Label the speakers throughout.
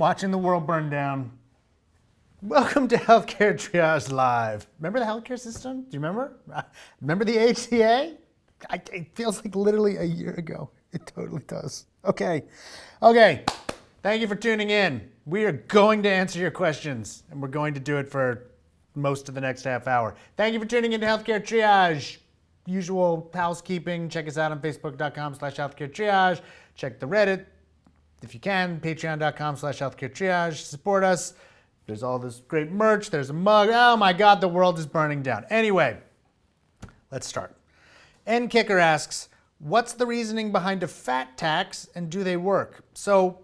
Speaker 1: watching the world burn down. Welcome to Healthcare Triage Live. Remember the healthcare system? Do you remember? Remember the AHCA? It feels like literally a year ago. It totally does. Okay. Thank you for tuning in. We are going to answer your questions, and we're going to do it for most of the next half hour. Thank you for tuning into Healthcare Triage. Usual housekeeping. Check us out on facebook.com/healthcaretriage. Check the Reddit if you can. Patreon.com/healthcaretriage. Support us. There's all this great merch. There's a mug. Oh my God, the world is burning down. Anyway, let's start. N Kicker asks, what's the reasoning behind a fat tax and do they work? So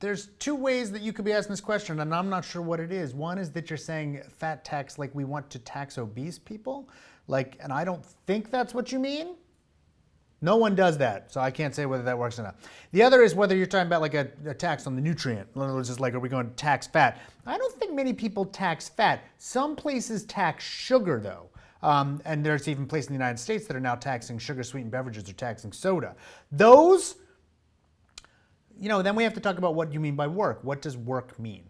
Speaker 1: there's two ways that you could be asking this question, and I'm not sure what it is. One is that you're saying fat tax like we want to tax obese people, and I don't think that's what you mean. No one does that, so I can't say whether that works or not. The other is whether you're talking about like a tax on the nutrient. In other words, it's like, are we going to tax fat? I don't think many people tax fat. Some places tax sugar, though. And there's even places in the United States that are now taxing sugar-sweetened beverages or taxing soda. Those, then we have to talk about what you mean by work. What does work mean?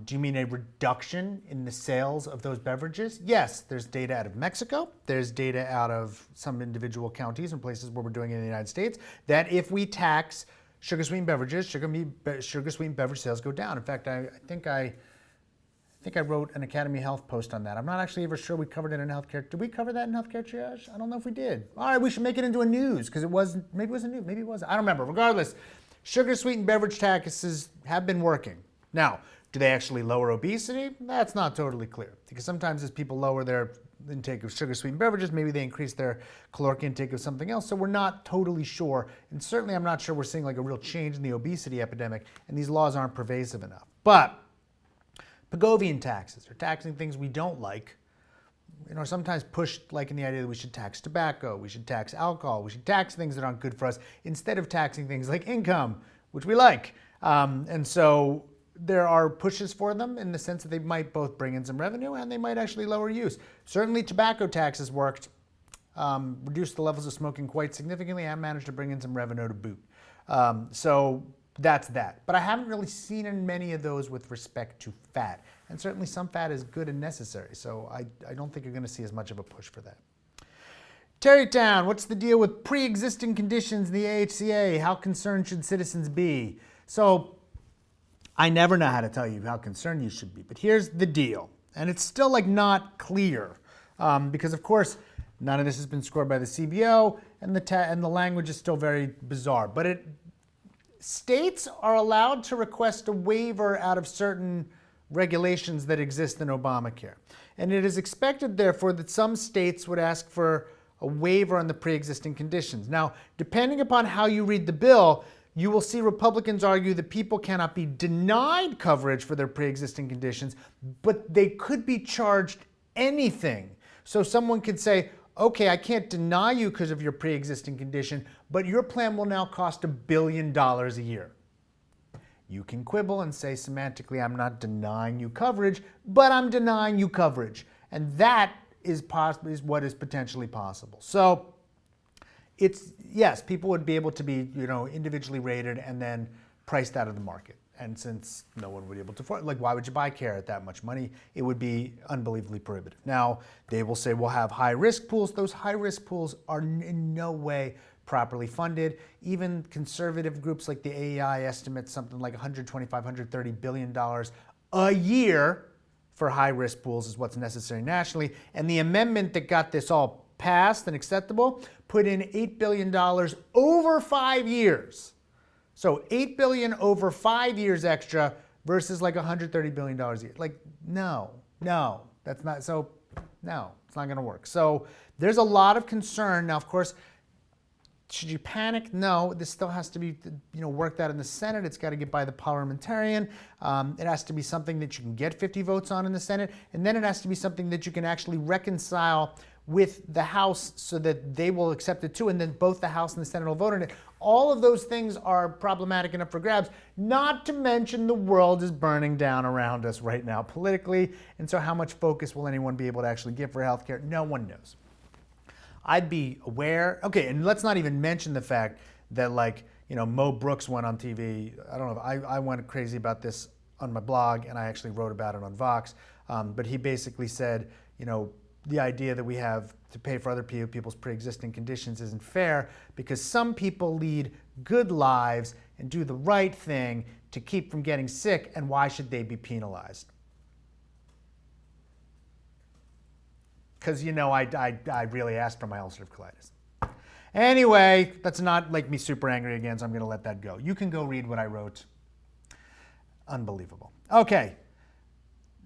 Speaker 1: Do you mean a reduction in the sales of those beverages? Yes, there's data out of Mexico. There's data out of some individual counties and places where we're doing it in the United States, that if we tax sugar-sweetened beverages, sugar-sweetened beverage sales go down. In fact, I think I wrote an Academy Health post on that. I'm not actually ever sure we covered it in healthcare. Did we cover that in Healthcare Triage? I don't know if we did. All right, we should make it into a news because maybe it was a news, maybe it wasn't. I don't remember. Regardless, sugar-sweetened beverage taxes have been working. Now, do they actually lower obesity? That's not totally clear, because sometimes as people lower their intake of sugar-sweetened beverages, maybe they increase their caloric intake of something else, so we're not totally sure. And certainly I'm not sure we're seeing like a real change in the obesity epidemic, and these laws aren't pervasive enough. But Pigovian taxes, or taxing things we don't like, sometimes pushed like in the idea that we should tax tobacco, we should tax alcohol, we should tax things that aren't good for us, instead of taxing things like income, which we like. And so there are pushes for them in the sense that they might both bring in some revenue and they might actually lower use. Certainly tobacco taxes worked, reduced the levels of smoking quite significantly, and managed to bring in some revenue to boot. So that's that. But I haven't really seen in many of those with respect to fat. And certainly some fat is good and necessary. So I don't think you're going to see as much of a push for that. Terrytown, what's the deal with pre-existing conditions in the AHCA? How concerned should citizens be? So I never know how to tell you how concerned you should be, but here's the deal. And it's still not clear because of course, none of this has been scored by the CBO and the language is still very bizarre. But states are allowed to request a waiver out of certain regulations that exist in Obamacare. And it is expected, therefore, that some states would ask for a waiver on the pre-existing conditions. Now, depending upon how you read the bill, you will see Republicans argue that people cannot be denied coverage for their pre-existing conditions, but they could be charged anything. So someone could say, okay, I can't deny you because of your pre-existing condition, but your plan will now cost $1 billion a year. You can quibble and say semantically, I'm not denying you coverage, but I'm denying you coverage. And that is what is potentially possible. So yes, people would be able to be, individually rated and then priced out of the market. And since no one would be able to afford, why would you buy care at that much money? It would be unbelievably prohibitive. Now, they will say we'll have high-risk pools. Those high-risk pools are in no way properly funded. Even conservative groups like the AEI estimate something like $125, $130 billion a year for high-risk pools is what's necessary nationally. And the amendment that got this all passed and acceptable put in $8 billion over 5 years. So $8 billion over 5 years extra versus $130 billion a year. No, that's not, so no, it's not gonna work. So there's a lot of concern. Now, of course, should you panic? No, this still has to be worked out in the Senate. It's got to get by the parliamentarian. It has to be something that you can get 50 votes on in the Senate. And then it has to be something that you can actually reconcile with the House so that they will accept it too, and then both the House and the Senate will vote on it. All of those things are problematic and up for grabs, not to mention the world is burning down around us right now politically, and so how much focus will anyone be able to actually give for healthcare? No one knows. I'd be aware, okay, and let's not even mention the fact that Mo Brooks went on TV. I don't know, I went crazy about this on my blog, and I actually wrote about it on Vox. But he basically said, the idea that we have to pay for other people's pre-existing conditions isn't fair because some people lead good lives and do the right thing to keep from getting sick, and why should they be penalized? Because, I really asked for my ulcerative colitis. Anyway, let's not make me super angry again, so I'm going to let that go. You can go read what I wrote. Unbelievable. Okay.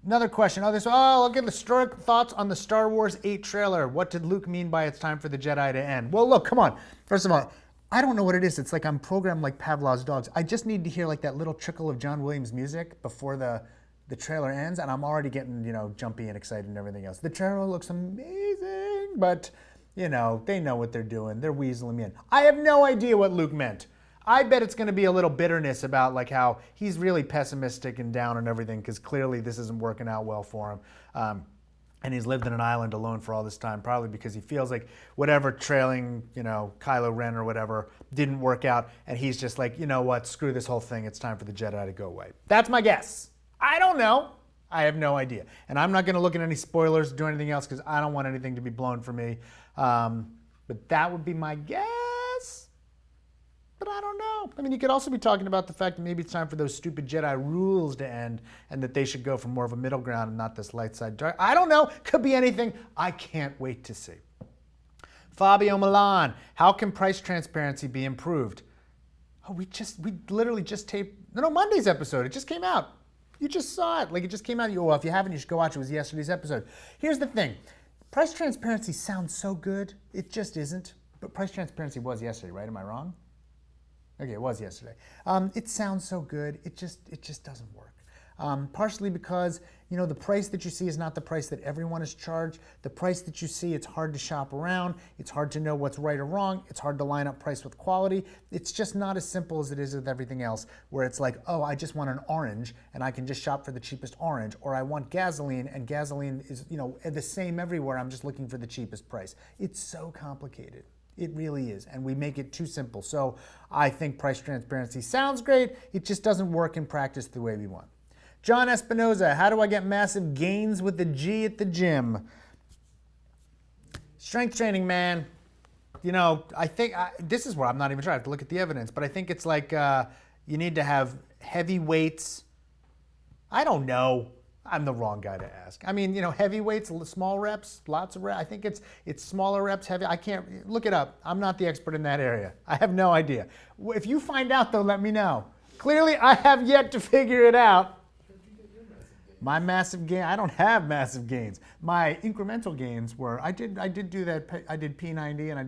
Speaker 1: Another question. I'll give the thoughts on the Star Wars VIII trailer. What did Luke mean by it's time for the Jedi to end? Well, look, come on. First of all, I don't know what it is. It's like I'm programmed like Pavlov's dogs. I just need to hear like that little trickle of John Williams music before the trailer ends, and I'm already getting, jumpy and excited and everything else. The trailer looks amazing, but, they know what they're doing. They're weaseling me in. I have no idea what Luke meant. I bet it's going to be a little bitterness about like how he's really pessimistic and down and everything because clearly this isn't working out well for him. And he's lived in an island alone for all this time, probably because he feels like whatever trailing, Kylo Ren or whatever didn't work out. And he's just like, you know what, screw this whole thing. It's time for the Jedi to go away. That's my guess. I don't know. I have no idea. And I'm not going to look at any spoilers or do anything else because I don't want anything to be blown for me. But that would be my guess. But I don't know. I mean, you could also be talking about the fact that maybe it's time for those stupid Jedi rules to end and that they should go for more of a middle ground and not this light side dark. I don't know. Could be anything. I can't wait to see. Fabio Milan, how can price transparency be improved? Oh, we literally just taped, Monday's episode. It just came out. You just saw it. Like it just came out. Well, if you haven't, you should go watch it. It was yesterday's episode. Here's the thing. Price transparency sounds so good. It just isn't. But price transparency was yesterday, right? Am I wrong? Okay, it was yesterday. It sounds so good. It just doesn't work. Partially because, the price that you see is not the price that everyone is charged. The price that you see, it's hard to shop around. It's hard to know what's right or wrong. It's hard to line up price with quality. It's just not as simple as it is with everything else, where it's like, oh, I just want an orange, and I can just shop for the cheapest orange. Or I want gasoline, and gasoline is, the same everywhere. I'm just looking for the cheapest price. It's so complicated. It really is, and we make it too simple. So I think price transparency sounds great. It just doesn't work in practice the way we want. John Espinoza, how do I get massive gains with the G at the gym? Strength training, man. I think this is where I'm not even sure. I have to look at the evidence, but I think it's like you need to have heavy weights. I don't know. I'm the wrong guy to ask. I mean, heavy weights, small reps, lots of reps. I think it's smaller reps, heavy. I can't look it up. I'm not the expert in that area. I have no idea. If you find out, though, let me know. Clearly, I have yet to figure it out. My massive gain, I don't have massive gains. My incremental gains were, I did do that. I did P90 and I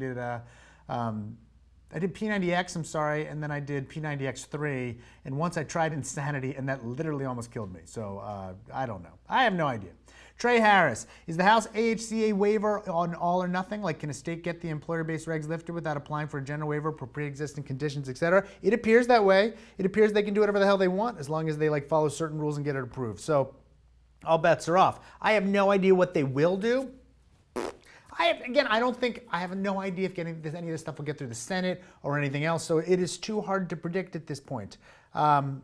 Speaker 1: did P90X, I'm sorry, and then I did P90X3, and once I tried Insanity, and that literally almost killed me. So I don't know. I have no idea. Trey Harris, is the House AHCA waiver on all or nothing? Like, can a state get the employer-based regs lifted without applying for a general waiver for pre-existing conditions, et cetera? It appears that way. It appears they can do whatever the hell they want as long as they follow certain rules and get it approved. So all bets are off. I have no idea what they will do. I have no idea if any of this stuff will get through the Senate or anything else, so it is too hard to predict at this point. Rock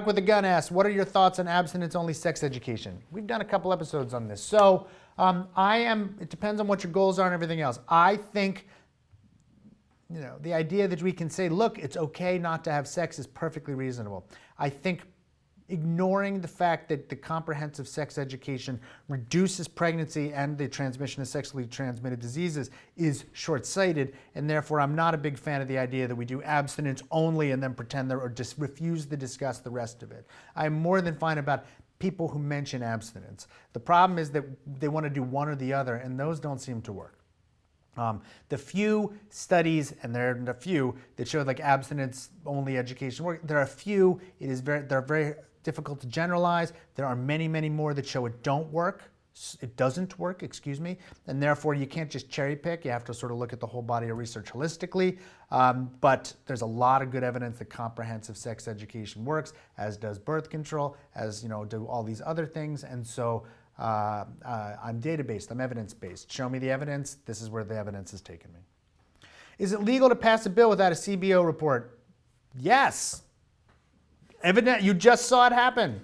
Speaker 1: with a Gun asks, what are your thoughts on abstinence-only sex education? We've done a couple episodes on this. So it depends on what your goals are and everything else. I think, the idea that we can say, look, it's okay not to have sex is perfectly reasonable. I think ignoring the fact that the comprehensive sex education reduces pregnancy and the transmission of sexually transmitted diseases is short-sighted, and therefore I'm not a big fan of the idea that we do abstinence only and then pretend or just refuse to discuss the rest of it. I'm more than fine about people who mention abstinence. The problem is that they want to do one or the other, and those don't seem to work. The few studies, and there are a few, that show abstinence-only education work, there are a few, they're very difficult to generalize. There are many, many more that show it doesn't work, and therefore you can't just cherry pick. You have to sort of look at the whole body of research holistically, but there's a lot of good evidence that comprehensive sex education works, as does birth control, as do all these other things, and so I'm data-based, I'm evidence-based. Show me the evidence, this is where the evidence has taken me. Is it legal to pass a bill without a CBO report? Yes. Evident, you just saw it happen.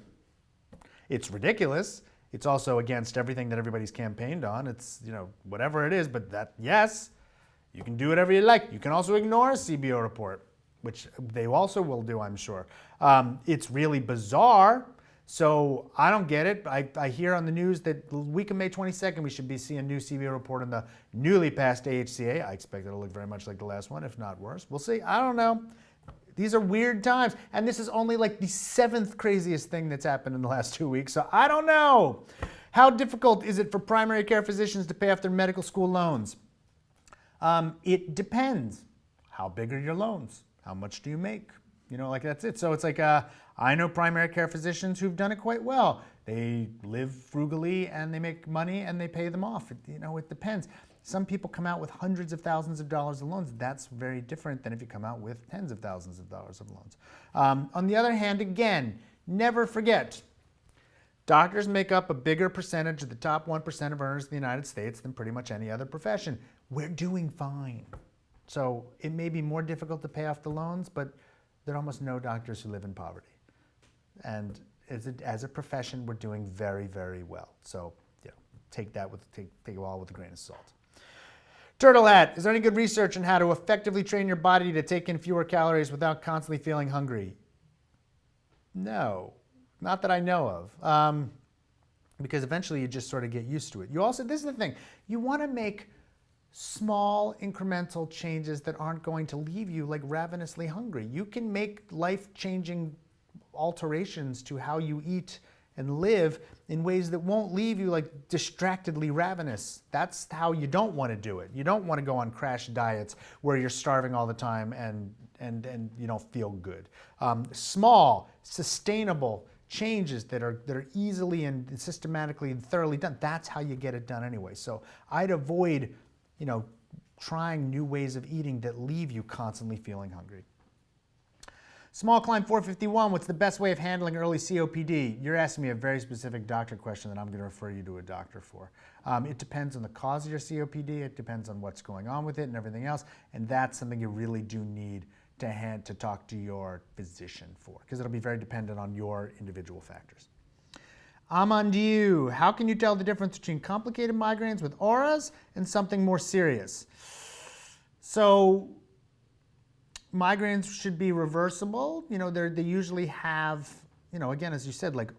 Speaker 1: It's ridiculous. It's also against everything that everybody's campaigned on. It's, whatever it is, but that, yes, you can do whatever you like. You can also ignore a CBO report, which they also will do, I'm sure. It's really bizarre. So I don't get it. I hear on the news that the week of May 22nd, we should be seeing a new CBO report on the newly passed AHCA. I expect it'll look very much like the last one, if not worse. We'll see. I don't know. These are weird times. And this is only like the 7th craziest thing that's happened in the last 2 weeks. So I don't know. How difficult is it for primary care physicians to pay off their medical school loans? It depends. How big are your loans? How much do you make? That's it. So it's like, I know primary care physicians who've done it quite well. They live frugally and they make money and they pay them off. It depends. Some people come out with hundreds of thousands of dollars of loans. That's very different than if you come out with tens of thousands of dollars of loans. On the other hand, again, never forget, doctors make up a bigger percentage of the top 1% of earners in the United States than pretty much any other profession. We're doing fine. So it may be more difficult to pay off the loans, but there are almost no doctors who live in poverty. And as a profession, we're doing very, very well. So take it all with a grain of salt. Turtle Hat, is there any good research on how to effectively train your body to take in fewer calories without constantly feeling hungry? No, not that I know of. Because eventually you just sort of get used to it. This is the thing, you want to make small incremental changes that aren't going to leave you like ravenously hungry. You can make life-changing alterations to how you eat and live in ways that won't leave you like distractedly ravenous. That's how you don't want to do it. You don't want to go on crash diets where you're starving all the time and you don't feel good. Small, sustainable changes that are easily and systematically and thoroughly done. That's how you get it done anyway. So I'd avoid trying new ways of eating that leave you constantly feeling hungry. Small Climb 451, what's the best way of handling early COPD? You're asking me a very specific doctor question that I'm going to refer you to a doctor for. It depends on the cause of your COPD, it depends on what's going on with it and everything else, and that's something you really do need to talk to your physician for, because it'll be very dependent on your individual factors. Amandiu, how can you tell the difference between complicated migraines with auras and something more serious? So migraines should be reversible. They usually have, again, as you said, like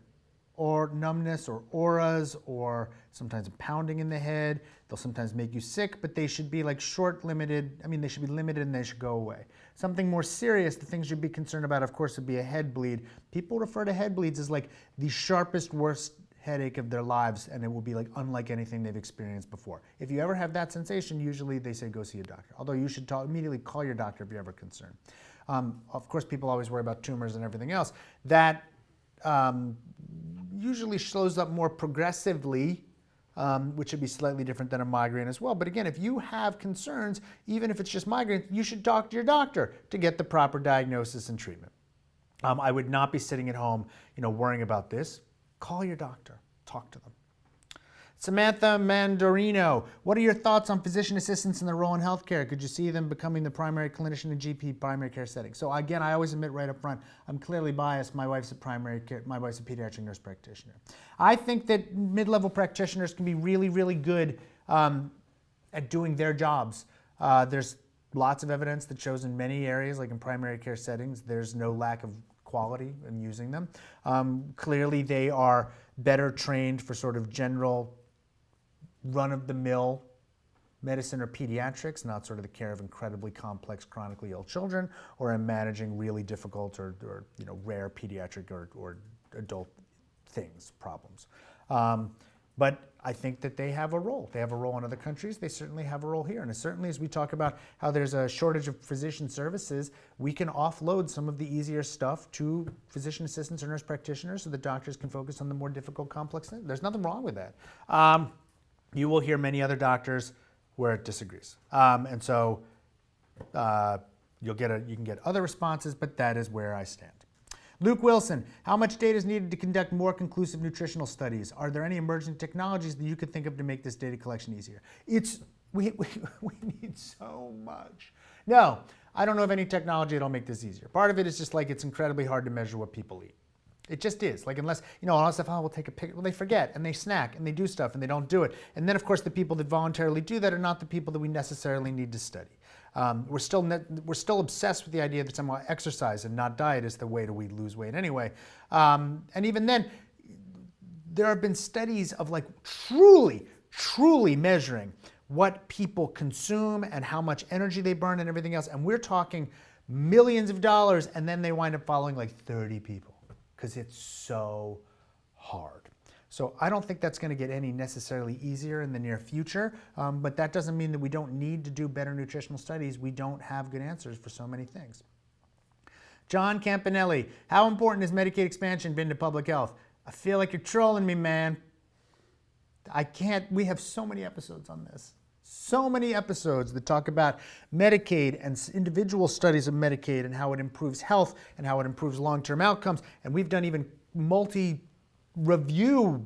Speaker 1: or numbness or auras or sometimes a pounding in the head. They'll sometimes make you sick, but they should be like short-limited. They should be limited and they should go away. Something more serious, the things you'd be concerned about, of course, would be a head bleed. People refer to head bleeds as like the sharpest, worst headache of their lives, and it will be like unlike anything they've experienced before. If you ever have that sensation, usually they say go see a doctor. Although you should immediately call your doctor if you're ever concerned. Of course, people always worry about tumors and everything else. That usually shows up more progressively, which would be slightly different than a migraine as well. But again, if you have concerns, even if it's just migraine, you should talk to your doctor to get the proper diagnosis and treatment. I would not be sitting at home, worrying about this. Call your doctor, talk to them. Samantha Mandorino, what are your thoughts on physician assistants and their role in healthcare? Could you see them becoming the primary clinician in GP primary care setting? So again, I always admit right up front, I'm clearly biased. My wife's a pediatric nurse practitioner. I think that mid-level practitioners can be really, really good at doing their jobs. There's lots of evidence that shows in many areas, like in primary care settings, there's no lack of quality in using them. Clearly they are better trained for sort of general run-of-the-mill medicine or pediatrics, not sort of the care of incredibly complex chronically ill children, or in managing really difficult or rare pediatric or adult problems. But I think that they have a role. They have a role in other countries. They certainly have a role here. And certainly as we talk about how there's a shortage of physician services, we can offload some of the easier stuff to physician assistants or nurse practitioners so the doctors can focus on the more difficult, complex things. There's nothing wrong with that. You will hear many other doctors where it disagrees. And so you can get other responses, but that is where I stand. Luke Wilson, how much data is needed to conduct more conclusive nutritional studies? Are there any emerging technologies that you could think of to make this data collection easier? It's we need so much. No, I don't know of any technology that'll make this easier. Part of it is just like it's incredibly hard to measure what people eat. It just is. Like unless, all that stuff, we'll take a picture. Well, they forget and they snack and they do stuff and they don't do it. And then of course the people that voluntarily do that are not the people that we necessarily need to study. We're still obsessed with the idea that somehow exercise and not diet is the way to lose weight anyway. And even then, there have been studies of like truly measuring what people consume and how much energy they burn and everything else. And we're talking millions of dollars, and then they wind up following like 30 people because it's so hard. So I don't think that's going to get any necessarily easier in the near future, but that doesn't mean that we don't need to do better nutritional studies. We don't have good answers for so many things. John Campanelli, how important has Medicaid expansion been to public health? I feel like you're trolling me, man. We have so many episodes on this. So many episodes that talk about Medicaid and individual studies of Medicaid and how it improves health and how it improves long-term outcomes. And we've done even multi-review,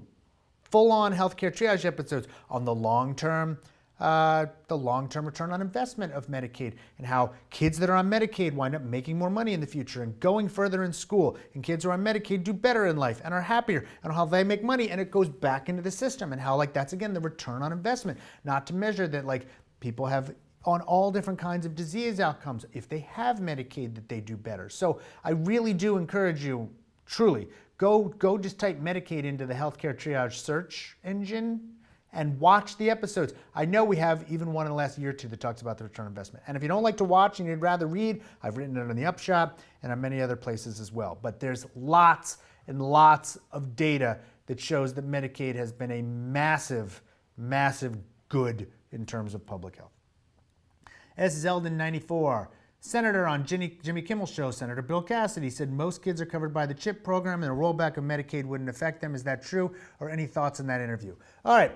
Speaker 1: full-on healthcare triage episodes on the long-term return on investment of Medicaid and how kids that are on Medicaid wind up making more money in the future and going further in school, and kids who are on Medicaid do better in life and are happier, and how they make money and it goes back into the system, and how like that's again the return on investment, not to measure that like people have on all different kinds of disease outcomes if they have Medicaid that they do better. So I really do encourage you, truly, go just type Medicaid into the healthcare triage search engine and watch the episodes. I know we have even one in the last year or two that talks about the return on investment. And if you don't like to watch and you'd rather read, I've written it on the Upshot and on many other places as well. But there's lots and lots of data that shows that Medicaid has been a massive, massive good in terms of public health. S. Zeldin 94. Senator on Jimmy Kimmel show, Senator Bill Cassidy said most kids are covered by the CHIP program and a rollback of Medicaid wouldn't affect them. Is that true? Or any thoughts on that interview? All right.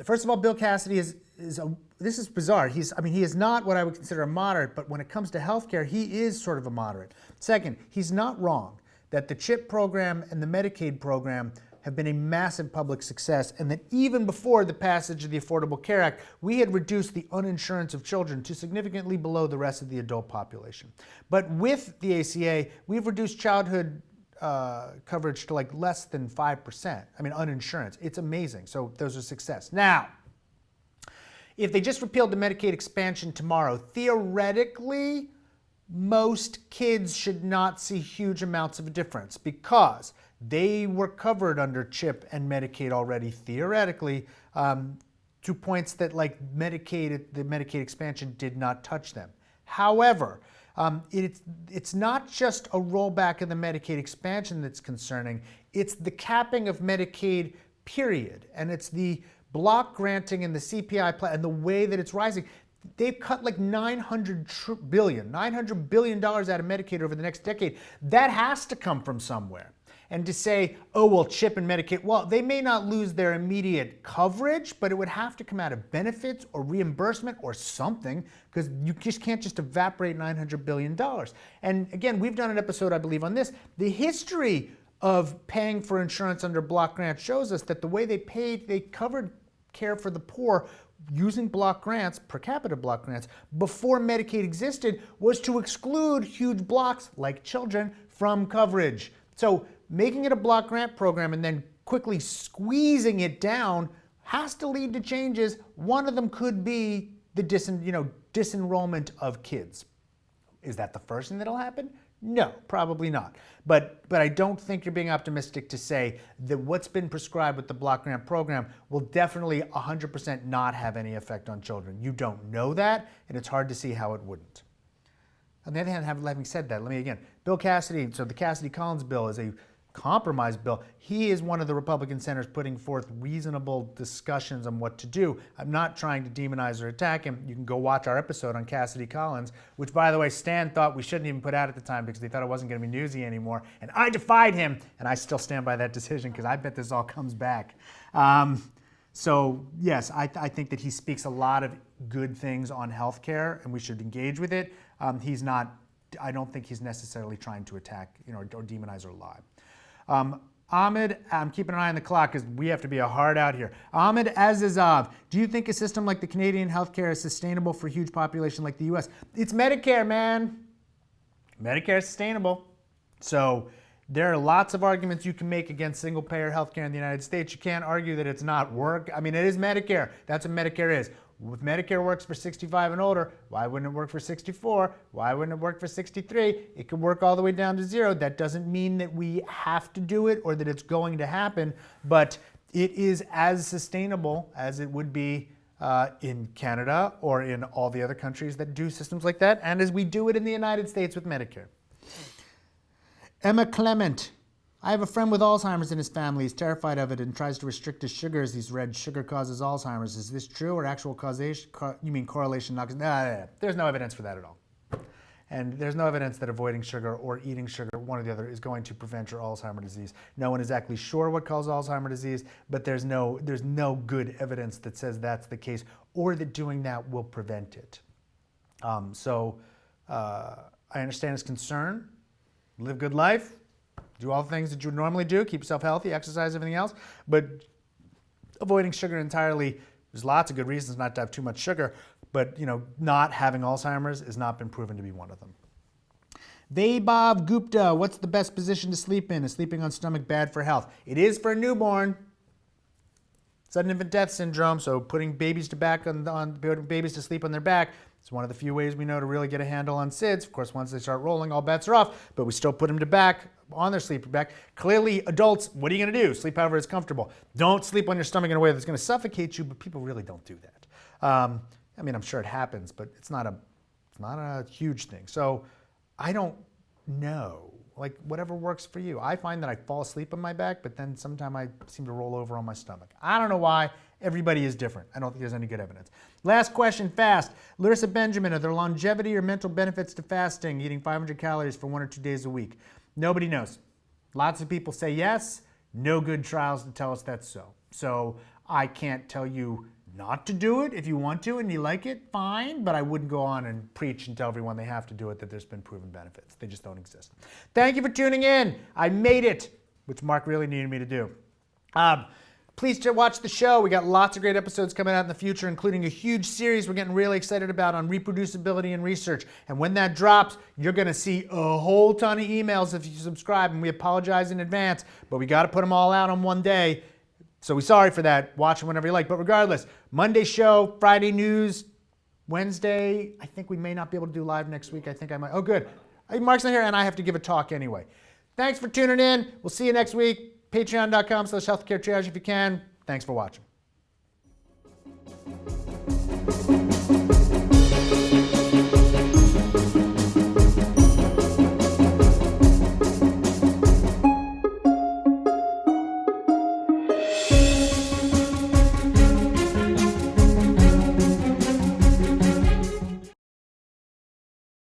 Speaker 1: First of all, Bill Cassidy this is bizarre. He is not what I would consider a moderate, but when it comes to healthcare, he is sort of a moderate. Second, he's not wrong that the CHIP program and the Medicaid program have been a massive public success, and that even before the passage of the Affordable Care Act, we had reduced the uninsurance of children to significantly below the rest of the adult population. But with the ACA, we've reduced childhood coverage to like less than 5%. Uninsurance. It's amazing. So those are success. Now, if they just repealed the Medicaid expansion tomorrow, theoretically, most kids should not see huge amounts of difference because they were covered under CHIP and Medicaid already, theoretically, to points that like the Medicaid expansion did not touch them. However, it's not just a rollback of the Medicaid expansion that's concerning, it's the capping of Medicaid, period. And it's the block granting and the CPI and the way that it's rising. They've cut like $900 billion out of Medicaid over the next decade. That has to come from somewhere. And to say, oh, well, CHIP and Medicaid, well, they may not lose their immediate coverage, but it would have to come out of benefits or reimbursement or something, because you just can't just evaporate $900 billion. And again, we've done an episode, I believe, on this. The history of paying for insurance under block grants shows us that the way they covered care for the poor using block grants, per capita block grants, before Medicaid existed, was to exclude huge blocks like children from coverage. So making it a block grant program and then quickly squeezing it down has to lead to changes. One of them could be the disenrollment of kids. Is that the first thing that'll happen? No, probably not. But I don't think you're being optimistic to say that what's been prescribed with the block grant program will definitely 100% not have any effect on children. You don't know that, and it's hard to see how it wouldn't. On the other hand, having said that, Bill Cassidy, so the Cassidy-Collins bill is a compromise bill. He is one of the Republican senators putting forth reasonable discussions on what to do. I'm not trying to demonize or attack him. You can go watch our episode on Cassidy-Collins, which, by the way, Stan thought we shouldn't even put out at the time because they thought it wasn't going to be newsy anymore. And I defied him, and I still stand by that decision because I bet this all comes back. So yes, I think that he speaks a lot of good things on healthcare, and we should engage with it. I don't think he's necessarily trying to attack, or demonize or lie. Ahmed, I'm keeping an eye on the clock because we have to be a hard out here. Ahmed Azizov, do you think a system like the Canadian healthcare is sustainable for a huge population like the US? It's Medicare, man. Medicare is sustainable. So there are lots of arguments you can make against single-payer healthcare in the United States. You can't argue that it's not work. I mean, it is Medicare. That's what Medicare is. If Medicare works for 65 and older, why wouldn't it work for 64? Why wouldn't it work for 63? It could work all the way down to 0. That doesn't mean that we have to do it or that it's going to happen, but it is as sustainable as it would be in Canada or in all the other countries that do systems like that, and as we do it in the United States with Medicare. Emma Clement. I have a friend with Alzheimer's in his family. He's terrified of it and tries to restrict his sugars. He's read sugar causes Alzheimer's. Is this true or actual causation? You mean correlation? There's no evidence for that at all. And there's no evidence that avoiding sugar or eating sugar, one or the other, is going to prevent your Alzheimer's disease. No one is exactly sure what causes Alzheimer's disease, but there's no good evidence that says that's the case or that doing that will prevent it. I understand his concern. Live good life. Do all the things that you would normally do, keep yourself healthy, exercise, everything else. But avoiding sugar entirely, there's lots of good reasons not to have too much sugar, but not having Alzheimer's has not been proven to be one of them. Vaibhav Gupta, what's the best position to sleep in? Is sleeping on stomach bad for health? It is for a newborn. Sudden infant death syndrome, so putting babies to sleep on their back, it's one of the few ways we know to really get a handle on SIDS. Of course, once they start rolling, all bets are off, but we still put them to back on their sleeper back. Clearly, adults, what are you going to do? Sleep however is comfortable. Don't sleep on your stomach in a way that's going to suffocate you, but people really don't do that. I mean, I'm sure it happens, but it's not a huge thing. So I don't know. Like, whatever works for you. I find that I fall asleep on my back, but then sometimes I seem to roll over on my stomach. I don't know why. Everybody is different. I don't think there's any good evidence. Last question, fast. Larissa Benjamin, are there longevity or mental benefits to fasting, eating 500 calories for 1 or 2 days a week? Nobody knows. Lots of people say yes. No good trials to tell us that's so. So I can't tell you not to do it. If you want to and you like it, fine, but I wouldn't go on and preach and tell everyone they have to do it, that there's been proven benefits. They just don't exist. Thank you for tuning in. I made it, which Mark really needed me to do. Please watch the show. We got lots of great episodes coming out in the future, including a huge series we're getting really excited about on reproducibility and research. And when that drops, you're going to see a whole ton of emails if you subscribe, and we apologize in advance, but we got to put them all out on one day. So we're sorry for that. Watch them whenever you like. But regardless, Monday show, Friday news, Wednesday, I think we may not be able to do live next week. I think I might. Oh, good. Mark's not here, and I have to give a talk anyway. Thanks for tuning in. We'll see you next week. Patreon.com/healthcaretriage if you can. Thanks for watching.